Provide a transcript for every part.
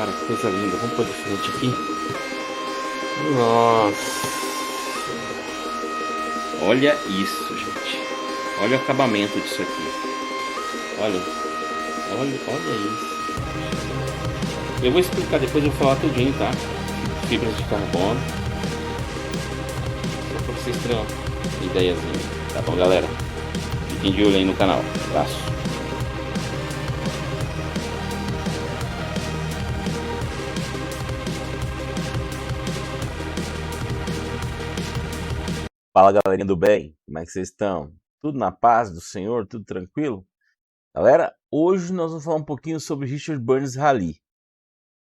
Cara, que coisa linda. Vamos pôr de frente aqui. Nossa. Olha isso, gente. Olha o acabamento disso aqui. Olha isso. Eu vou explicar depois, eu vou falar tudinho, tá? Fibras de carbono. Só pra vocês terem uma ideiazinha. Tá bom, galera? Fiquem de olho aí no canal. Abraço. Fala, galerinha do bem, como é que vocês estão? Tudo na paz do Senhor? Tudo tranquilo? Galera, hoje nós vamos falar um pouquinho sobre Richard Burns Rally.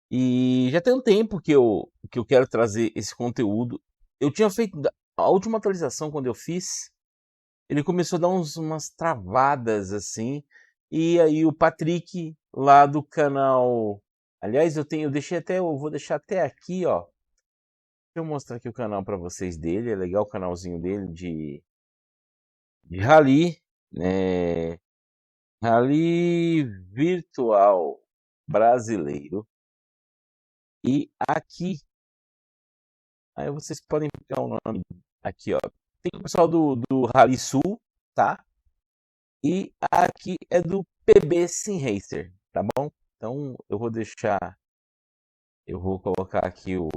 E já tem um tempo que eu quero trazer esse conteúdo. Eu tinha feito a última atualização quando eu fiz, ele começou a dar umas travadas assim. E aí o Patrick lá do canal, aliás, eu vou deixar até aqui, ó. Deixa eu mostrar aqui o canal para vocês dele. É legal o canalzinho dele de rally, né? Rally virtual brasileiro. E aqui, aí vocês podem pegar o nome aqui, ó. Tem o pessoal do Rally Sul, tá? E aqui é do PB Sim Racer, tá bom? Então eu vou colocar aqui o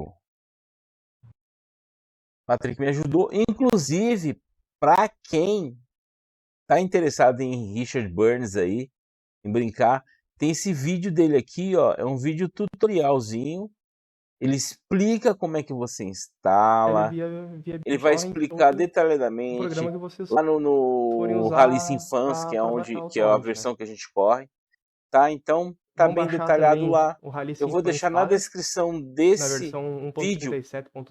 Patrick me ajudou, inclusive para quem tá interessado em Richard Burns aí, em brincar, tem esse vídeo dele aqui, ó, é um vídeo tutorialzinho. Ele explica como é que você instala. Ele vai explicar detalhadamente lá no Rally Sim Fans, que é a versão que a gente corre, tá? Então tá bem detalhado lá. Eu vou deixar na descrição desse vídeo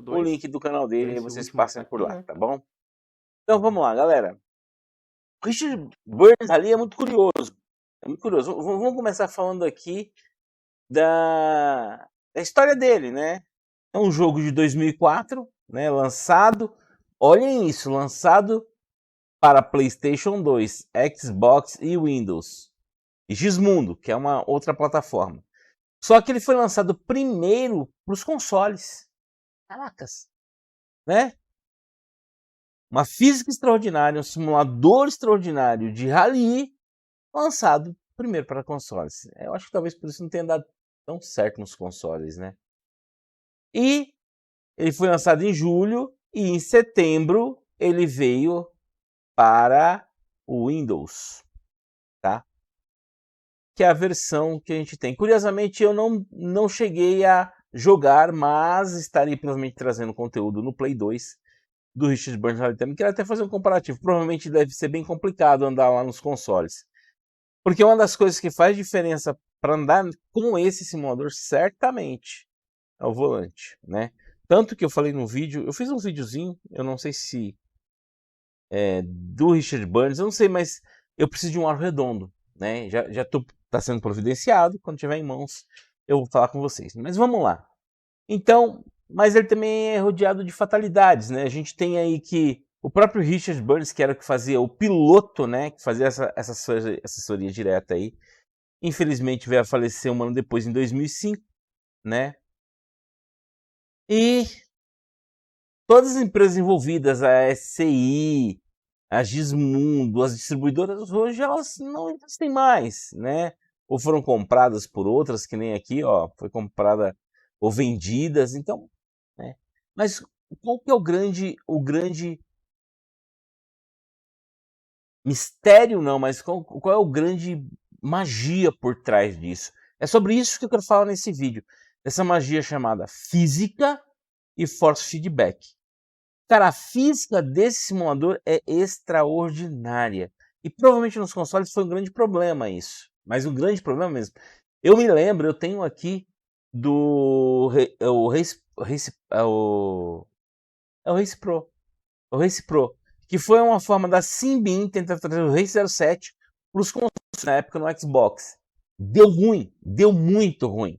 o link do canal dele e vocês passem por lá, tá bom? Então vamos lá, galera. O Richard Burns ali é muito curioso. É muito curioso. Vamos começar falando aqui da história dele, né? É um jogo de 2004, né? Lançado, olhem isso, lançado para PlayStation 2, Xbox e Windows. E Gizmundo, que é uma outra plataforma. Só que ele foi lançado primeiro para os consoles. Caracas, né? Uma física extraordinária, um simulador extraordinário de rally, lançado primeiro para consoles. Eu acho que talvez por isso não tenha dado tão certo nos consoles, né? E ele foi lançado em julho e em setembro ele veio para o Windows, tá? Que é a versão que a gente tem. Curiosamente eu não cheguei a jogar, mas estarei provavelmente trazendo conteúdo no Play 2 do Richard Burns Rally também. Quero até fazer um comparativo. Provavelmente deve ser bem complicado andar lá nos consoles. Porque uma das coisas que faz diferença para andar com esse simulador, certamente, é o volante, né? Tanto que eu falei no vídeo, eu fiz um videozinho, eu não sei se do Richard Burns, eu não sei, mas eu preciso de um aro redondo, né? Já tá sendo providenciado, quando tiver em mãos eu vou falar com vocês. Mas vamos lá. Então, mas ele também é rodeado de fatalidades, né? A gente tem aí que o próprio Richard Burns, que era o que fazia o piloto, né? Que fazia essa assessoria direta aí, infelizmente veio a falecer um ano depois, em 2005, né? E todas as empresas envolvidas, a SCI, a Gizmundo, as distribuidoras, hoje elas não existem mais, né? Ou foram compradas por outras, que nem aqui, ó, foi comprada ou vendidas, então, né? Mas qual que é o grande mistério, não, mas qual é o grande magia por trás disso? É sobre isso que eu quero falar nesse vídeo, essa magia chamada física e force feedback. Cara, a física desse simulador é extraordinária. E provavelmente nos consoles foi um grande problema isso. Mas um grande problema mesmo. Eu me lembro, eu tenho aqui do o Race Pro. O Race Pro. Que foi uma forma da Simbin tentar trazer o Race 07 para os consoles na época no Xbox. Deu ruim. Deu muito ruim.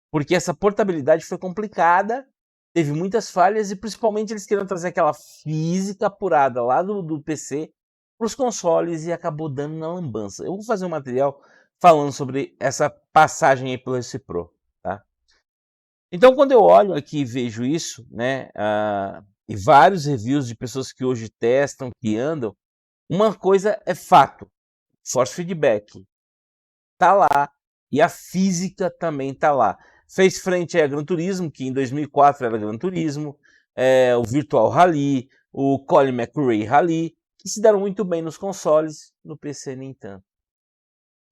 Porque essa portabilidade foi complicada. Teve muitas falhas e principalmente eles queriam trazer aquela física apurada lá do PC para os consoles e acabou dando na lambança. Eu vou fazer um material falando sobre essa passagem aí pelo Race Pro, tá? Então, quando eu olho aqui e vejo isso, né, e vários reviews de pessoas que hoje testam, que andam, uma coisa é fato, force feedback tá lá e a física também tá lá. Fez frente a Gran Turismo, que em 2004 era Gran Turismo, o Virtual Rally, o Colin McRae Rally, que se deram muito bem nos consoles, no PC nem tanto.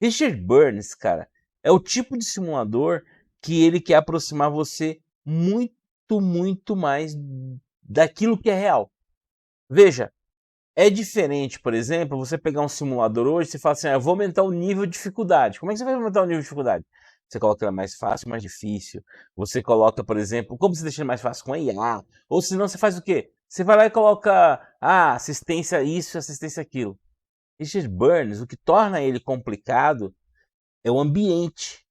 Richard Burns, cara, é o tipo de simulador que ele quer aproximar você muito, muito mais daquilo que é real. Veja, é diferente, por exemplo, você pegar um simulador hoje e fala assim, eu vou aumentar o nível de dificuldade. Como é que você vai aumentar o nível de dificuldade? Você coloca mais fácil, mais difícil. Você coloca, por exemplo, como você deixa mais fácil com a IA. Ou senão você faz o quê? Você vai lá e coloca assistência isso, assistência aquilo. Richard Burns, o que torna ele complicado é o ambiente.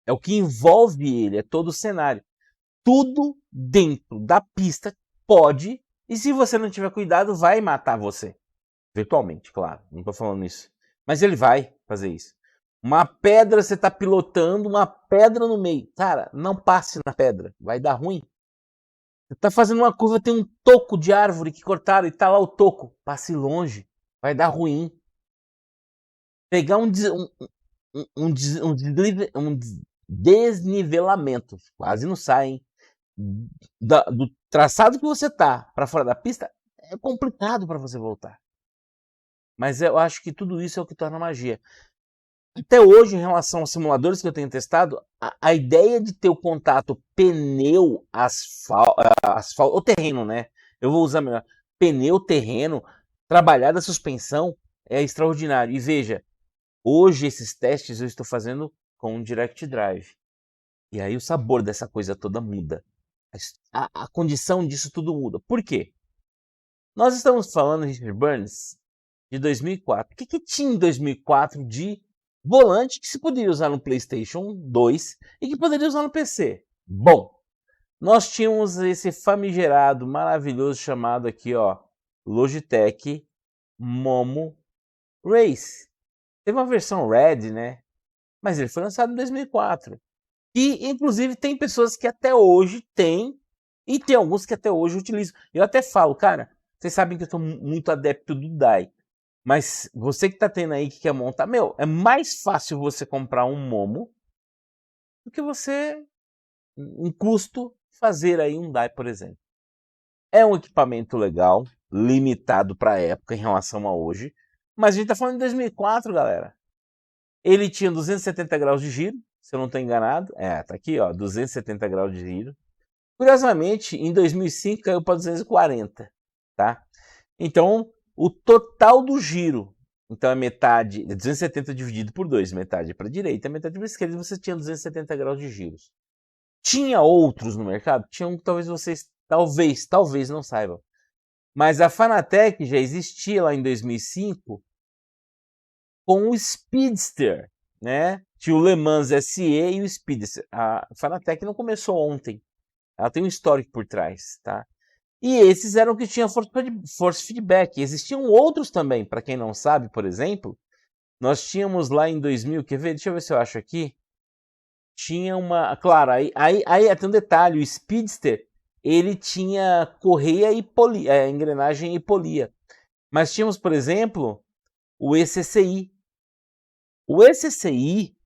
É o que envolve ele, é todo o cenário. Tudo dentro da pista pode, e se você não tiver cuidado, vai matar você. Virtualmente, claro, não estou falando isso. Mas ele vai fazer isso. Uma pedra, você está pilotando, uma pedra no meio. Cara, não passe na pedra, vai dar ruim. Você está fazendo uma curva, tem um toco de árvore que cortaram e está lá o toco. Passe longe, vai dar ruim. Pegar um desnivelamento, quase não sai, hein? Do traçado que você tá para fora da pista, é complicado para você voltar. Mas eu acho que tudo isso é o que torna magia. Até hoje, em relação aos simuladores que eu tenho testado, a ideia de ter o contato pneu, asfalto, ou terreno, né? Eu vou usar melhor. Pneu, terreno, trabalhar da suspensão é extraordinário. E veja, hoje esses testes eu estou fazendo com um Direct Drive. E aí o sabor dessa coisa toda muda. A condição disso tudo muda. Por quê? Nós estamos falando, Richard Burns, de 2004. O que tinha em 2004 de volante que se poderia usar no PlayStation 2 e que poderia usar no PC? Bom, nós tínhamos esse famigerado, maravilhoso chamado aqui, ó, Logitech Momo Race. Teve uma versão Red, né? Mas ele foi lançado em 2004. E, inclusive, tem pessoas que até hoje têm, e tem alguns que até hoje utilizam. Eu até falo, cara, vocês sabem que eu sou muito adepto do DAI. Mas você que tá tendo aí que quer montar, é mais fácil você comprar um Momo do que você, em custo, fazer aí um DAI, por exemplo. É um equipamento legal, limitado para a época em relação a hoje, mas a gente tá falando de 2004, galera. Ele tinha 270 graus de giro, se eu não estou enganado. Tá aqui, ó, 270 graus de giro. Curiosamente, em 2005 caiu para 240, tá? Então, o total do giro, então é metade, 270 dividido por 2, metade para a direita, metade para a esquerda, você tinha 270 graus de giros. Tinha outros no mercado? Tinha um que talvez vocês, talvez não saibam. Mas a Fanatec já existia lá em 2005 com o Speedster, né? Tinha o Le Mans SE e o Speedster. A Fanatec não começou ontem. Ela tem um histórico por trás, tá? E esses eram que tinham force feedback. Existiam outros também, para quem não sabe, por exemplo. Nós tínhamos lá em 2000, quer ver? Deixa eu ver se eu acho aqui. Tinha uma... Claro, aí tem um detalhe. O Speedster, ele tinha correia e polia, engrenagem e polia. Mas tínhamos, por exemplo, o ECCI. O ECCI,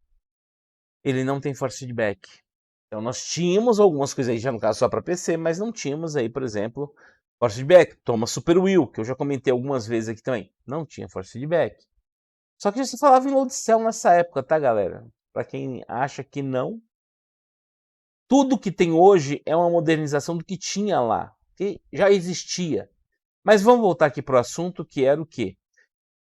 ele não tem force feedback. Então nós tínhamos algumas coisas aí, já no caso só para PC, mas não tínhamos aí, por exemplo, force feedback. Toma Super Wheel, que eu já comentei algumas vezes aqui também. Não tinha force feedback. Só que você falava em load cell nessa época, tá, galera? Para quem acha que não, tudo que tem hoje é uma modernização do que tinha lá, que já existia. Mas vamos voltar aqui para o assunto, que era o quê?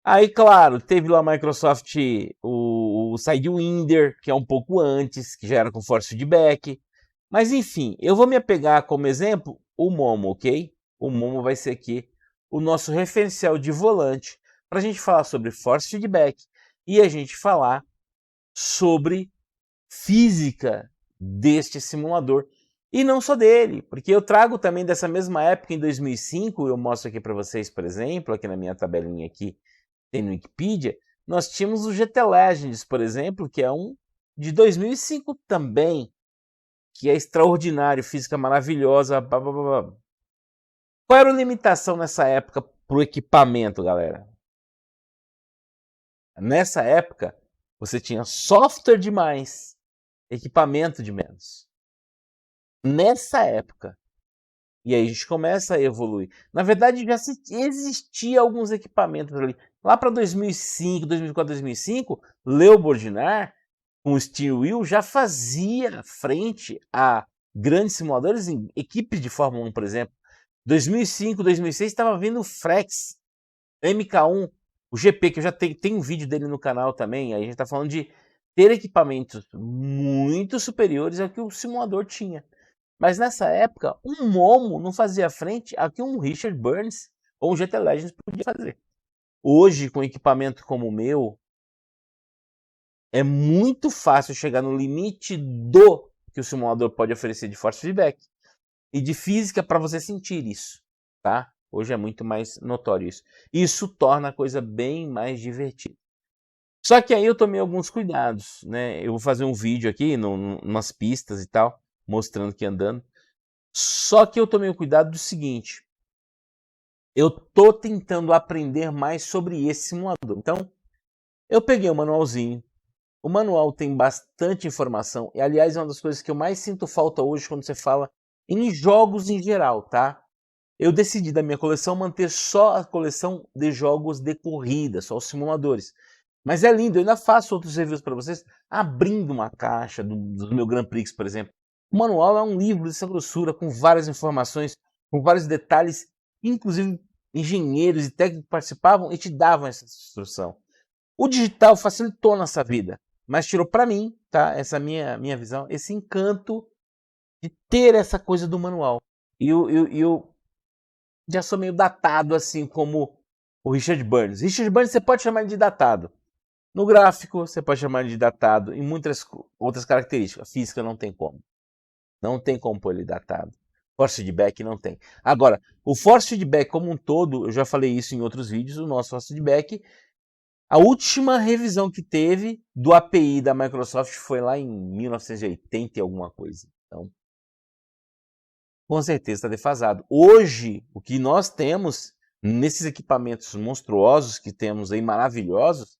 Aí, claro, teve lá a Microsoft, o Sidewinder, que é um pouco antes, que já era com force feedback. Mas, enfim, eu vou me apegar como exemplo o Momo, ok? O Momo vai ser aqui o nosso referencial de volante para a gente falar sobre force feedback e a gente falar sobre física deste simulador. E não só dele, porque eu trago também dessa mesma época, em 2005, eu mostro aqui para vocês, por exemplo, aqui na minha tabelinha aqui, tem no Wikipedia, nós tínhamos o GT Legends, por exemplo, que é um de 2005 também, que é extraordinário, física maravilhosa. Blá, blá, blá, blá. Qual era a limitação nessa época para o equipamento, galera? Nessa época, você tinha software demais, equipamento de menos. Nessa época. E aí a gente começa a evoluir. Na verdade, já existia alguns equipamentos ali. Lá para 2005, 2004, 2005, Leo Bordinar, com o Steering Wheel, já fazia frente a grandes simuladores em equipes de Fórmula 1, por exemplo. 2005, 2006, estava vendo o Frex, MK1, o GP, que eu já tenho um vídeo dele no canal também. Aí a gente está falando de ter equipamentos muito superiores ao que o simulador tinha. Mas nessa época, um Momo não fazia frente a que um Richard Burns ou um GT Legends podia fazer. Hoje, com equipamento como o meu, é muito fácil chegar no limite do que o simulador pode oferecer de force feedback e de física para você sentir isso, tá? Hoje é muito mais notório isso. Isso torna a coisa bem mais divertida. Só que aí eu tomei alguns cuidados, né? Eu vou fazer um vídeo aqui, umas pistas e tal, mostrando que andando. Só que eu tomei o cuidado do seguinte. Eu tô tentando aprender mais sobre esse simulador. Então, eu peguei o manualzinho. O manual tem bastante informação. E, aliás, é uma das coisas que eu mais sinto falta hoje quando você fala em jogos em geral, tá? Eu decidi da minha coleção manter só a coleção de jogos de corrida, só os simuladores. Mas é lindo, eu ainda faço outros reviews para vocês, abrindo uma caixa do meu Grand Prix, por exemplo. O manual é um livro dessa grossura, com várias informações, com vários detalhes, inclusive engenheiros e técnicos que participavam e te davam essa instrução. O digital facilitou nossa vida, mas tirou para mim, tá? Essa minha visão, esse encanto de ter essa coisa do manual. E eu já sou meio datado, assim como o Richard Burns. Richard Burns você pode chamar ele de datado. No gráfico, você pode chamar ele de datado. Em muitas outras características. A física não tem como. Não tem como pôr ele datado. Force feedback não tem. Agora, o force feedback como um todo, eu já falei isso em outros vídeos, o nosso force feedback, a última revisão que teve do API da Microsoft foi lá em 1980 e alguma coisa. Então, com certeza está defasado. Hoje, o que nós temos nesses equipamentos monstruosos que temos aí, maravilhosos,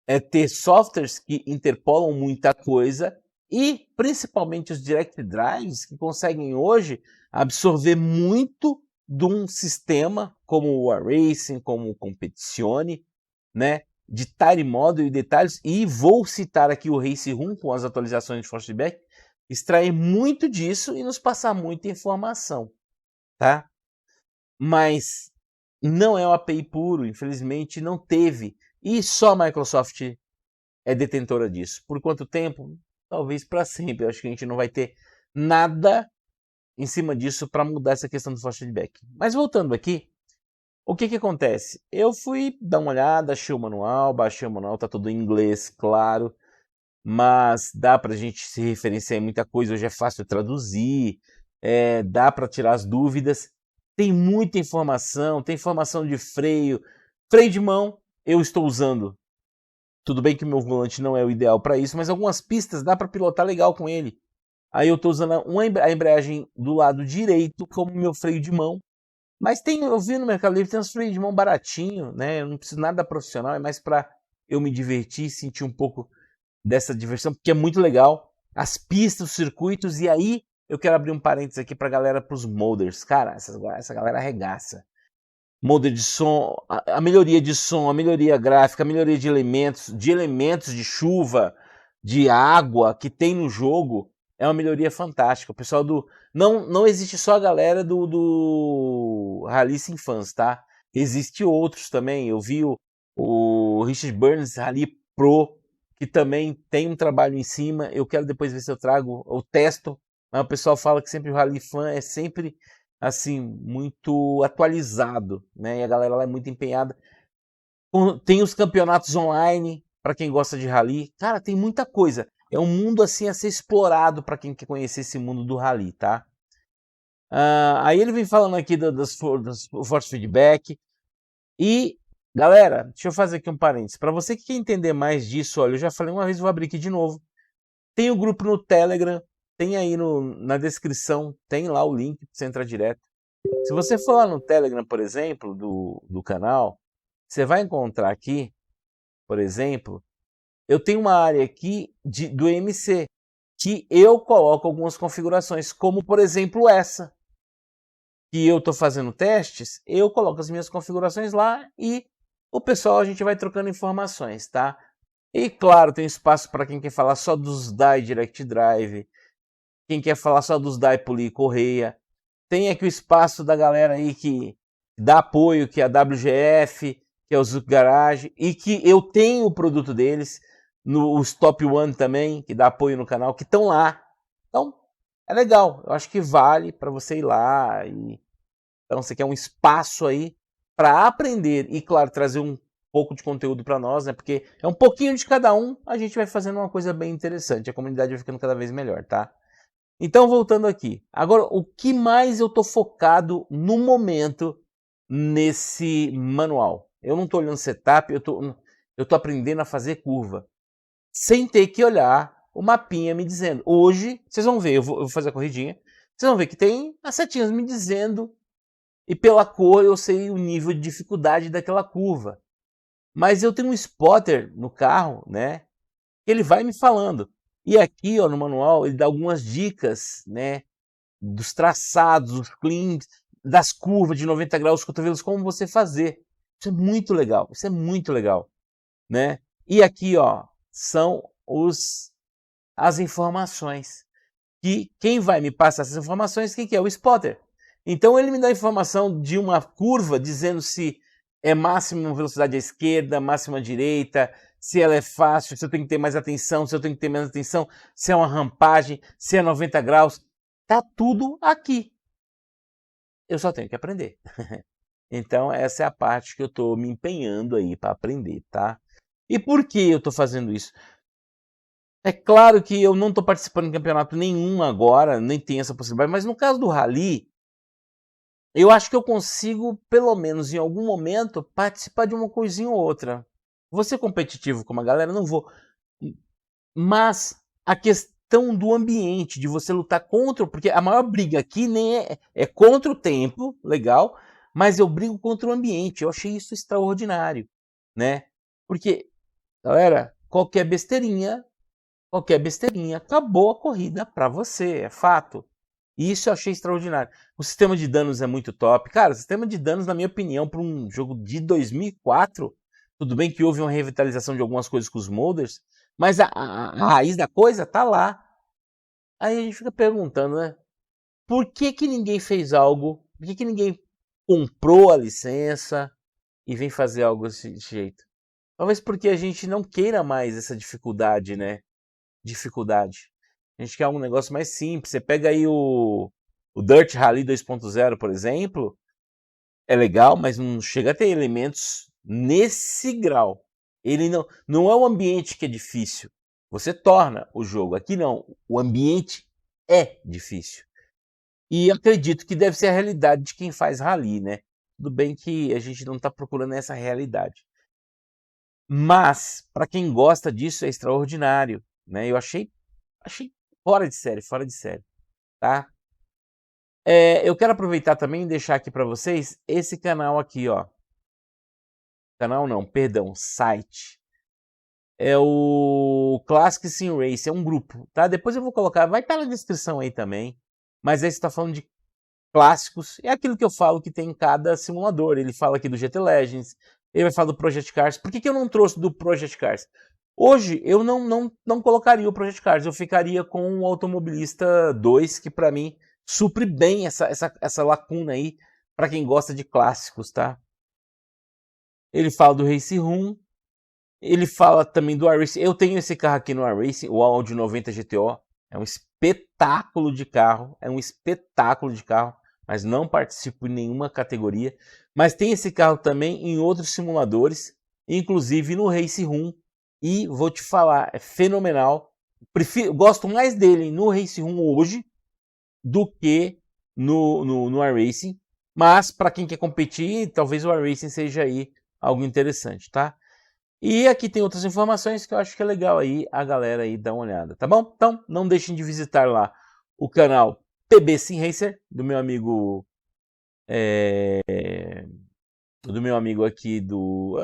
é ter softwares que interpolam muita coisa e principalmente os direct drives que conseguem hoje absorver muito de um sistema como o iRacing, como o Competizione, né, de tire model e detalhes. E vou citar aqui o Race Room com as atualizações de force feedback, extrair muito disso e nos passar muita informação, tá? Mas não é um API puro, infelizmente não teve. E só a Microsoft é detentora disso. Por quanto tempo? Talvez para sempre. Eu acho que a gente não vai ter nada em cima disso para mudar essa questão do force feedback. Mas voltando aqui, o que acontece? Eu fui dar uma olhada, achei o manual, baixei o manual, tá tudo em inglês, claro. Mas dá para a gente se referenciar em muita coisa, hoje é fácil traduzir, dá para tirar as dúvidas. Tem muita informação, tem informação de freio de mão, eu estou usando. Tudo bem que o meu volante não é o ideal para isso, mas algumas pistas dá para pilotar legal com ele. Aí eu estou usando a embreagem do lado direito como meu freio de mão. Mas eu vi no Mercado Livre, tem uns freios de mão baratinho, né? Eu não preciso nada profissional, é mais para eu me divertir, sentir um pouco dessa diversão, porque é muito legal. As pistas, os circuitos, e aí eu quero abrir um parênteses aqui pra galera, pros modders. Cara, essa galera arregaça. Modder de som, a melhoria de som, a melhoria gráfica, a melhoria de elementos de chuva, de água que tem no jogo, é uma melhoria fantástica. O pessoal não existe só a galera do Rally Sim Fans, tá? Existe outros também. Eu vi o Richard Burns Rally Pro, que também tem um trabalho em cima. Eu quero depois ver se eu trago ou testo. Mas o pessoal fala que sempre o Rally Fan é sempre assim muito atualizado, né? E a galera lá é muito empenhada. Tem os campeonatos online para quem gosta de rally. Cara, tem muita coisa. É um mundo assim a ser explorado para quem quer conhecer esse mundo do rally, tá? Aí ele vem falando aqui das force feedback. E, galera, deixa eu fazer aqui um parênteses. Para você que quer entender mais disso, olha, eu já falei uma vez, vou abrir aqui de novo. Tem o grupo no Telegram, tem aí na descrição, tem lá o link para você entrar direto. Se você for lá no Telegram, por exemplo, do canal, você vai encontrar aqui, por exemplo, eu tenho uma área aqui do MC, que eu coloco algumas configurações, como por exemplo essa, que eu estou fazendo testes, eu coloco as minhas configurações lá e o pessoal, a gente vai trocando informações, tá? E claro, tem espaço para quem quer falar só dos DAI Direct Drive, quem quer falar só dos DAI Polir Correia. Tem aqui o espaço da galera aí que dá apoio, que é a WGF, que é o Zuc Garage, e que eu tenho o produto deles, os Top One também, que dá apoio no canal, que estão lá. Então, é legal. Eu acho que vale para você ir lá. Então, você quer um espaço aí para aprender e, claro, trazer um pouco de conteúdo para nós, né? Porque é um pouquinho de cada um, a gente vai fazendo uma coisa bem interessante. A comunidade vai ficando cada vez melhor, tá? Então, voltando aqui. Agora, o que mais eu estou focado no momento nesse manual? Eu não estou olhando setup, eu tô aprendendo a fazer curva. Sem ter que olhar o mapinha me dizendo. Hoje, vocês vão ver, eu vou fazer a corridinha. Vocês vão ver que tem as setinhas me dizendo. E pela cor eu sei o nível de dificuldade daquela curva. Mas eu tenho um spotter no carro, né? Que ele vai me falando. E aqui, ó, no manual, ele dá algumas dicas, né? Dos traçados, dos cleans, das curvas de 90 graus, cotovelos, como você fazer. Isso é muito legal. Isso é muito legal, né? E aqui, ó, são as informações. Que quem vai me passar essas informações, quem que é? O spotter. Então ele me dá a informação de uma curva dizendo se é máxima velocidade à esquerda, máxima à direita, se ela é fácil, se eu tenho que ter mais atenção, se eu tenho que ter menos atenção, se é uma rampagem, se é 90 graus. Tá tudo aqui. Eu só tenho que aprender. Então essa é a parte que eu estou me empenhando aí para aprender, tá? E por que eu estou fazendo isso? É claro que eu não estou participando de campeonato nenhum agora, nem tenho essa possibilidade, mas no caso do Rally, eu acho que eu consigo, pelo menos em algum momento, participar de uma coisinha ou outra. Vou ser competitivo com uma galera? Não vou. Mas a questão do ambiente, de você lutar contra... Porque a maior briga aqui nem é contra o tempo, legal, mas eu brigo contra o ambiente. Eu achei isso extraordinário, né? Porque, galera, qualquer besteirinha, acabou a corrida para você, é fato. E isso eu achei extraordinário. O sistema de danos é muito top. Cara, o sistema de danos, na minha opinião, para um jogo de 2004, tudo bem que houve uma revitalização de algumas coisas com os modders, mas a raiz da coisa tá lá. Aí a gente fica perguntando, né? Por que ninguém fez algo? Por que ninguém comprou a licença e vem fazer algo desse jeito? Talvez porque a gente não queira mais essa dificuldade, né? A gente quer um negócio mais simples. Você pega aí o Dirt Rally 2.0, por exemplo, é legal, mas não chega a ter elementos nesse grau. Ele não é o ambiente que é difícil. Você torna o jogo. Aqui não. O ambiente é difícil. E acredito que deve ser a realidade de quem faz rally, né? Tudo bem que a gente não está procurando essa realidade. Mas, para quem gosta disso, é extraordinário, né? Eu achei fora de série, tá? Eu quero aproveitar também e deixar aqui para vocês esse canal aqui, ó. Canal não, perdão, site. É o Classic Sim Race, é um grupo, tá? Depois eu vou colocar, vai estar na descrição aí também. Mas aí você está falando de clássicos, é aquilo que eu falo que tem em cada simulador. Ele fala aqui do GT Legends, ele vai falar do Project Cars. Por que eu não trouxe do Project Cars? Hoje eu não colocaria o Project Cars, eu ficaria com o Automobilista 2, que para mim supre bem essa lacuna aí, para quem gosta de clássicos, tá? Ele fala do Race Room, ele fala também do iRacing. Eu tenho esse carro aqui no iRacing, o Audi 90 GTO, é um espetáculo de carro, mas não participo em nenhuma categoria. Mas tem esse carro também em outros simuladores, inclusive no Race Room. E vou te falar, é fenomenal. Gosto mais dele no Race Room hoje do que no iRacing. Mas para quem quer competir, talvez o iRacing seja aí algo interessante, tá? E aqui tem outras informações que eu acho que é legal aí a galera aí dar uma olhada, tá bom? Então não deixem de visitar lá o canal PB Sim Racer, do meu amigo aqui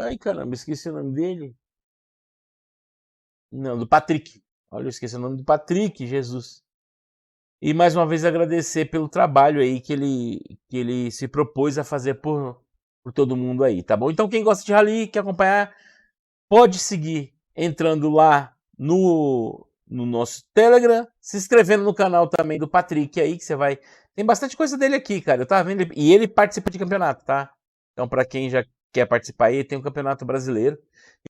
ai caramba, esqueci o nome dele. Não, do Patrick. Olha, eu esqueci o nome do Patrick, Jesus. E mais uma vez agradecer pelo trabalho aí que ele se propôs a fazer por todo mundo aí, tá bom? Então quem gosta de rally, quer acompanhar, pode seguir entrando lá no nosso Telegram, se inscrevendo no canal também do Patrick aí, que você vai... Tem bastante coisa dele aqui, cara, eu tava vendo, e ele participa de campeonato, tá? Então pra quem já quer participar aí, tem um campeonato brasileiro.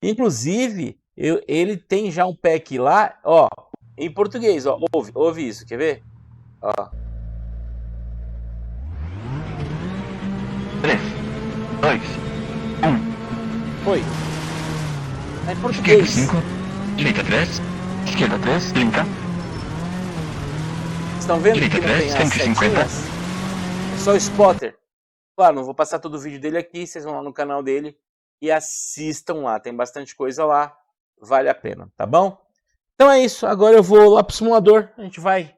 Inclusive, ele tem já um pack lá, ó, em português, ó, ouve isso, quer ver? Ó. 3, 2, 1. Foi. Tá em Esquerda português. 5, direita 3, esquerda 3, 30. Estão vendo Direita que não 3, tem as 150. setinhas? É só o spotter. Claro, não vou passar todo o vídeo dele aqui, vocês vão lá no canal dele e assistam lá. Tem bastante coisa lá, vale a pena, tá bom? Então é isso, agora eu vou lá pro simulador, a gente vai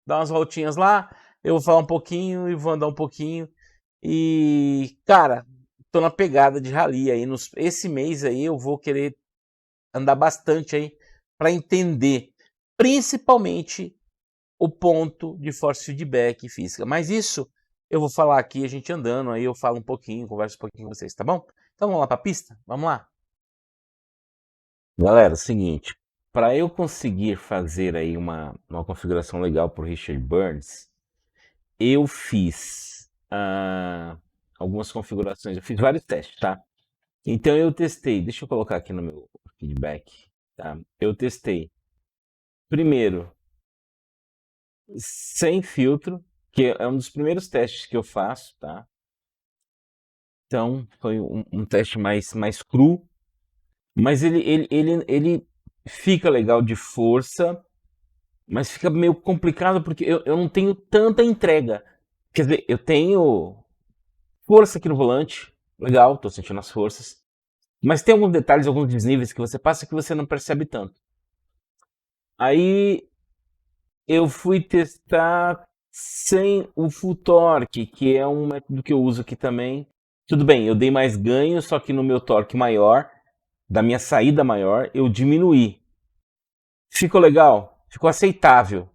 dar umas voltinhas lá, eu vou falar um pouquinho e vou andar um pouquinho. E, cara, tô na pegada de rally aí. Esse mês aí eu vou querer andar bastante aí para entender, principalmente, o ponto de force feedback e física. Mas isso eu vou falar aqui, a gente andando, aí eu falo um pouquinho, converso um pouquinho com vocês, tá bom? Então vamos lá para a pista? Vamos lá. Galera, seguinte, para eu conseguir fazer aí uma configuração legal para o Richard Burns, eu fiz algumas configurações, eu fiz vários testes, tá? Então eu testei, deixa eu colocar aqui no meu feedback, tá? Eu testei, primeiro, sem filtro, que é um dos primeiros testes que eu faço, tá? Então foi um teste mais cru, mas ele fica legal de força, mas fica meio complicado porque eu não tenho tanta entrega. Quer dizer, eu tenho força aqui no volante, legal, tô sentindo as forças, mas tem alguns detalhes, alguns desníveis que você passa que você não percebe tanto. Aí eu fui testar sem o full torque, que é um método que eu uso aqui também. Tudo bem, eu dei mais ganho, só que no meu torque maior, da minha saída maior, eu diminuí. Ficou legal? Ficou aceitável.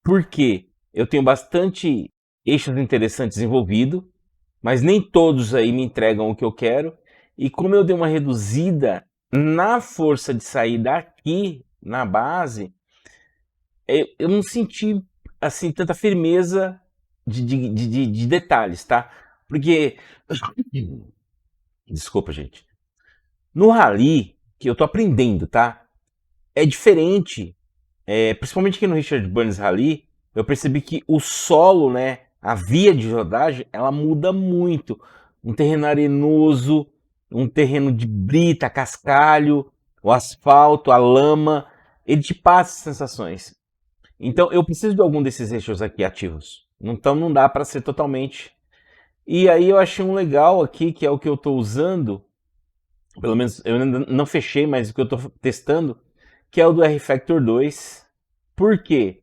Por quê? Eu tenho bastante eixos interessantes envolvidos, mas nem todos aí me entregam o que eu quero. E como eu dei uma reduzida na força de saída aqui, na base, eu não senti assim tanta firmeza de detalhes, tá? Porque, desculpa, gente. No rally, que eu tô aprendendo, tá? É diferente, principalmente aqui no Richard Burns Rally, eu percebi que o solo, né, a via de rodagem, ela muda muito. Um terreno arenoso, um terreno de brita, cascalho, o asfalto, a lama, ele te passa sensações. Então eu preciso de algum desses eixos aqui ativos. Então não dá para ser totalmente. E aí eu achei um legal aqui, que é o que eu estou usando, pelo menos eu ainda não fechei, mas o que eu estou testando, que é o do R-Factor 2. Por quê?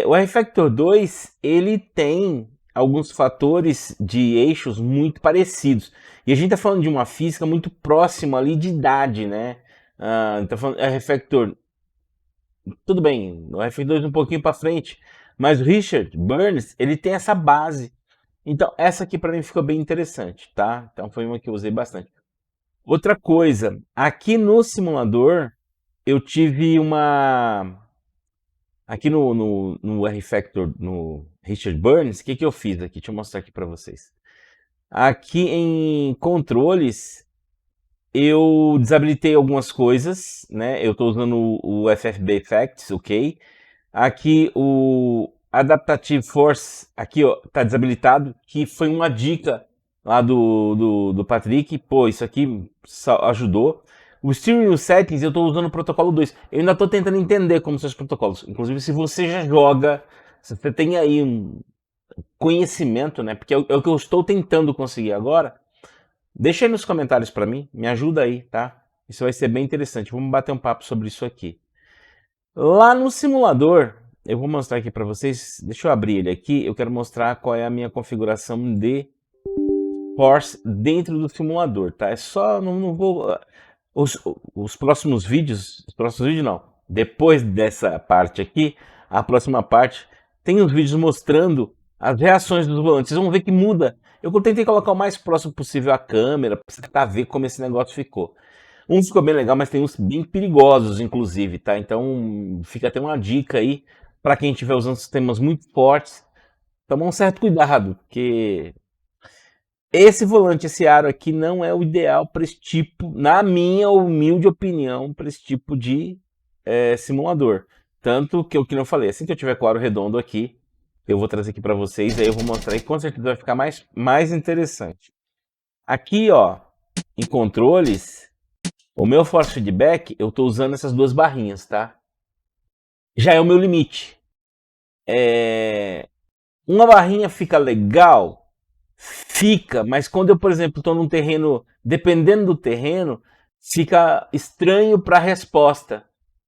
O R-Factor 2, ele tem alguns fatores de eixos muito parecidos. E a gente está falando de uma física muito próxima ali de idade, né? Tá falando R-Factor, tudo bem, o F2 um pouquinho para frente, mas o Richard Burns, ele tem essa base. Então, essa aqui para mim ficou bem interessante, tá? Então, foi uma que eu usei bastante. Outra coisa, aqui no simulador, eu tive uma... Aqui no R-Factor, no Richard Burns, o que eu fiz aqui? Deixa eu mostrar aqui para vocês. Aqui em controles, eu desabilitei algumas coisas, né? Eu estou usando o FFB Effects, ok? Aqui o Adaptative Force, aqui ó, tá desabilitado, que foi uma dica lá do Patrick. Pô, isso aqui ajudou. O Steering Settings eu estou usando o protocolo 2. Eu ainda estou tentando entender como são os protocolos. Inclusive, se você já joga, se você tem aí um conhecimento, né? Porque é o que eu estou tentando conseguir agora. Deixa aí nos comentários para mim, me ajuda aí, tá? Isso vai ser bem interessante. Vamos bater um papo sobre isso aqui. Lá no simulador, eu vou mostrar aqui para vocês. Deixa eu abrir ele aqui. Eu quero mostrar qual é a minha configuração de Porsche dentro do simulador, tá? É só, não vou... Os próximos vídeos não. Depois dessa parte aqui, a próxima parte, tem os vídeos mostrando as reações dos volantes. Vocês vão ver que muda. Eu tentei colocar o mais próximo possível a câmera, para você tentar ver como esse negócio ficou. Um ficou bem legal, mas tem uns bem perigosos, inclusive, tá? Então, fica até uma dica aí, para quem estiver usando sistemas muito fortes, tomar um certo cuidado, porque esse volante, esse aro aqui, não é o ideal para esse tipo, na minha humilde opinião, para esse tipo de simulador. Tanto que, que eu falei, assim que eu tiver com o aro redondo aqui, eu vou trazer aqui para vocês, aí eu vou mostrar e com certeza vai ficar mais interessante. Aqui, ó, em controles, o meu force feedback, eu estou usando essas duas barrinhas, tá? Já é o meu limite. Uma barrinha fica legal, fica, mas quando eu, por exemplo, estou num terreno, dependendo do terreno, fica estranho para a resposta.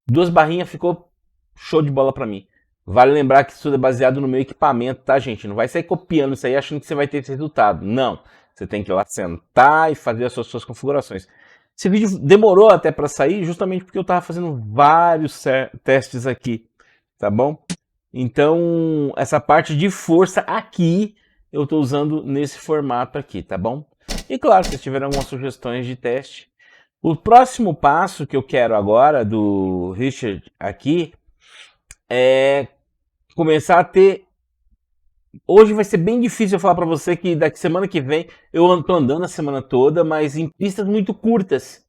Duas barrinhas ficou show de bola para mim. Vale lembrar que isso é baseado no meu equipamento, tá, gente? Não vai sair copiando isso aí achando que você vai ter esse resultado. Não. Você tem que ir lá sentar e fazer as suas configurações. Esse vídeo demorou até para sair justamente porque eu estava fazendo vários testes aqui, tá bom? Então, essa parte de força aqui eu estou usando nesse formato aqui, tá bom? E claro, se tiverem algumas sugestões de teste. O próximo passo que eu quero agora do Richard aqui é começar a ter... Hoje vai ser bem difícil eu falar para você que daqui semana que vem eu estou andando a semana toda, mas em pistas muito curtas.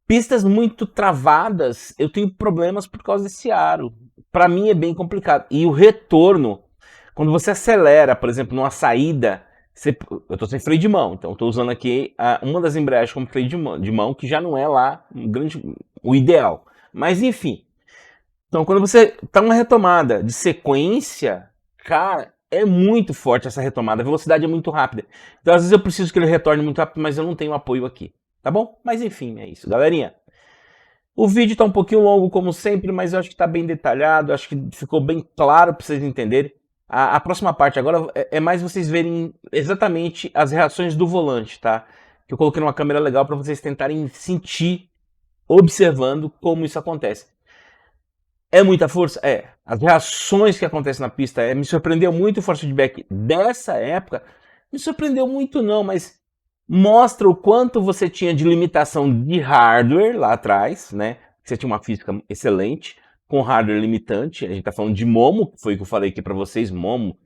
Pistas muito travadas, eu tenho problemas por causa desse aro. Para mim é bem complicado. E o retorno, quando você acelera, por exemplo, numa saída, eu estou sem freio de mão, então estou usando aqui uma das embreagens como freio de mão, que já não é lá o ideal. Mas enfim. Então quando você está numa retomada de sequência, cara, é muito forte essa retomada, a velocidade é muito rápida. Então às vezes eu preciso que ele retorne muito rápido, mas eu não tenho apoio aqui. Tá bom? Mas enfim, é isso, galerinha. O vídeo está um pouquinho longo, como sempre, mas eu acho que está bem detalhado, acho que ficou bem claro para vocês entenderem. A próxima parte agora é mais vocês verem exatamente as reações do volante, tá? Que eu coloquei numa câmera legal para vocês tentarem sentir, observando como isso acontece. É muita força? É. As reações que acontecem na pista, me surpreendeu muito o force feedback dessa época. Me surpreendeu muito não, mas... mostra o quanto você tinha de limitação de hardware lá atrás, né? Você tinha uma física excelente, com hardware limitante. A gente tá falando de Momo, que foi o que eu falei aqui para vocês, Momo,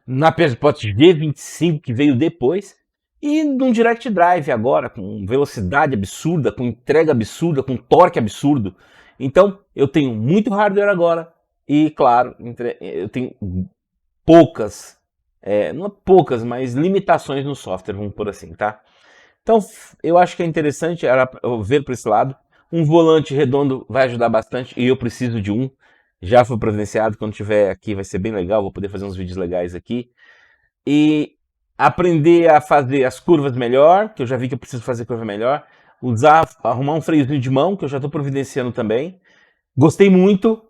na Pesspot G25, que veio depois, e num Direct Drive agora, com velocidade absurda, com entrega absurda, com torque absurdo. Então, eu tenho muito hardware agora, e claro, eu tenho poucas, não é poucas, mas limitações no software, vamos por assim, tá? Então, eu acho que é interessante eu ver para esse lado. Um volante redondo vai ajudar bastante, e eu preciso de um. Já foi providenciado, quando tiver aqui vai ser bem legal, vou poder fazer uns vídeos legais aqui. E aprender a fazer as curvas melhor, que eu já vi que eu preciso fazer curva melhor. Arrumar um freiozinho de mão, que eu já estou providenciando também. Gostei muito.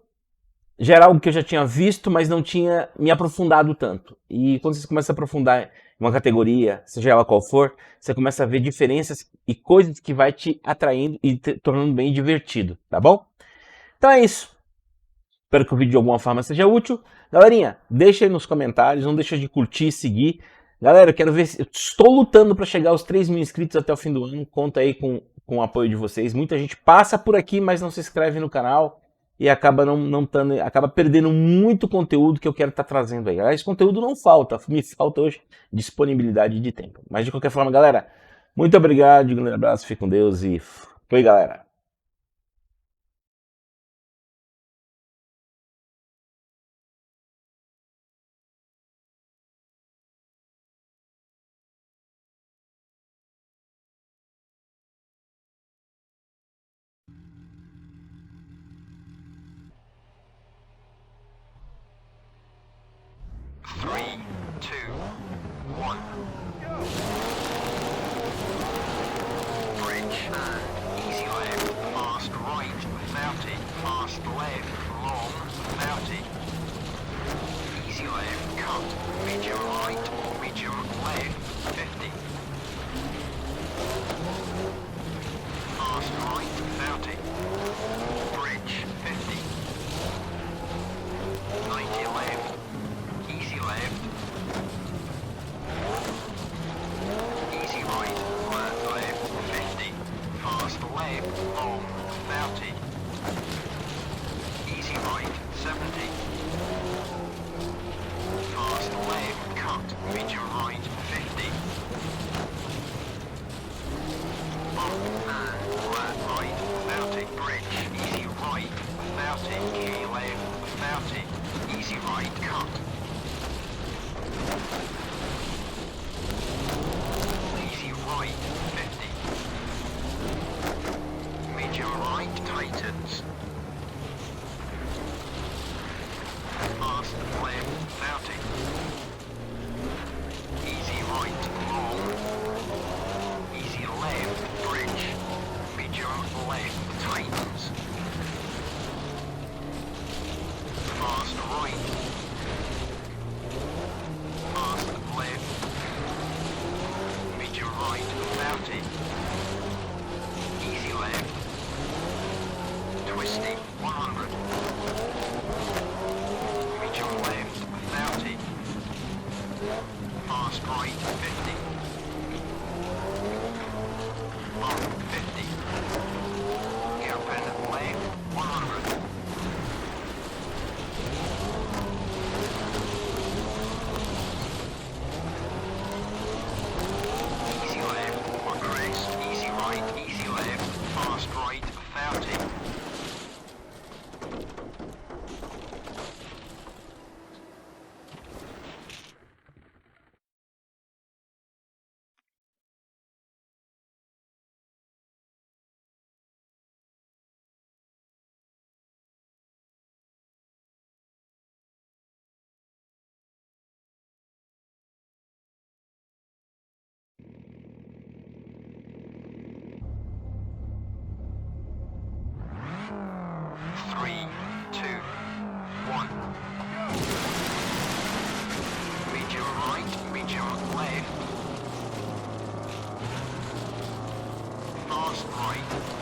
Já era algo que eu já tinha visto, mas não tinha me aprofundado tanto. E quando você começa a aprofundar em uma categoria, seja ela qual for, você começa a ver diferenças e coisas que vai te atraindo e te tornando bem divertido, tá bom? Então é isso. Espero que o vídeo de alguma forma seja útil. Galerinha, deixa aí nos comentários, não deixa de curtir e seguir. Galera, eu quero ver se... eu estou lutando para chegar aos 3.000 inscritos até o fim do ano. Conta aí com o apoio de vocês. Muita gente passa por aqui, mas não se inscreve no canal. E acaba acaba perdendo muito conteúdo que eu quero estar trazendo aí. Esse conteúdo não falta, me falta hoje disponibilidade de tempo. Mas de qualquer forma, galera, muito obrigado, um grande abraço, fique com Deus e foi, galera. Fast right, 30, fast left, long, 30. Easy left, cut. Medium right, medium left, 50. Fast right, 30. Bridge, 50. 90 left. Easy left. Easy right, flat left, 50. Fast left, long, 30. Easy right, 70. Fast left, cut, medium right, 50. Bump and flat right, 30. Bridge, easy right, 30. Key left, 30. Easy right, cut. Easy right, 50. Medium right, tightens. Fast left, 30. Easy right, long. Easy left, bridge. Medium left, tightens. Fast right. Fast left. Medium right, 30. Easy left. Twisty, 100. Medium left, 30. Fast right, 50. Bump, 50. Hairpin left, 100. Easy left, or crest, easy right, easy left, fast right, 30. Three, two, one. Medium right, medium left. Fast right.